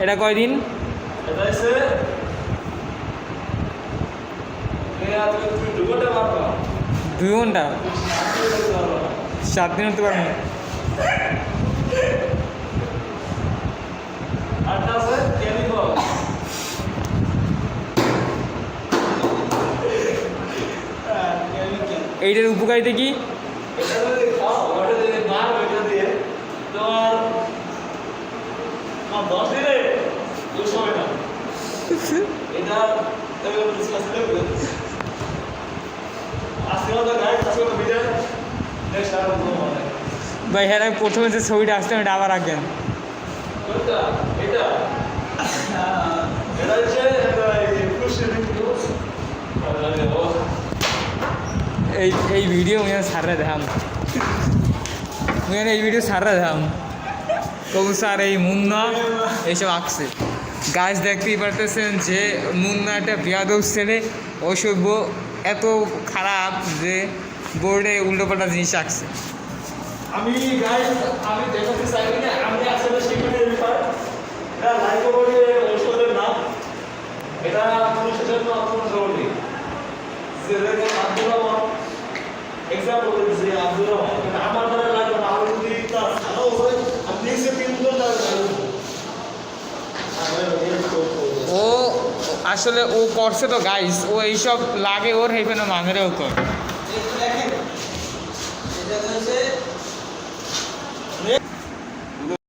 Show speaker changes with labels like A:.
A: এটা কয়দিন?
B: এটা হচ্ছে
A: 2 ঘন্টা। 7 দিন হতে পারবো না। এইটার উপকারিতা কি? ভাই হ্যাঁ, আমি প্রথমে যে ছবিটা আসতাম এটা আবার রাখবেন। এই ভিডিও মুই সাররা দেখাম, মুই এই ভিডিও সাররা দেখাম কবু স্যার এই মুন্না এইসব আঁকছে। গাছ দেখতেই পারতেছেন যে মুন্না একটা বেয়াদব ছেলে, অসভ্য, এত খারাপ যে বোর্ডে উল্টোপাল্টা জিনিস আঁকছে।
B: আমি দেখাতে চাই না, আমি আসলে সেখানে এটা লাইব্রেরি ঔষধের নাম। এটা পুরুষের জন্য অত্যন্ত জরুরি। যেরকম আব্দুর রহমান এক্সাম্পল দিয়েছে, আব্দুর রহমান এটা আমার দ্বারা লাগবে না, আমি যদি তার ভালো হয় আপনি এসে 3 গুণ
A: ও আসলে ও করছে তো গাইস, ও এইসব লাগে ওর হেপেন মানেরও কর।
C: দেখেন এটা হচ্ছে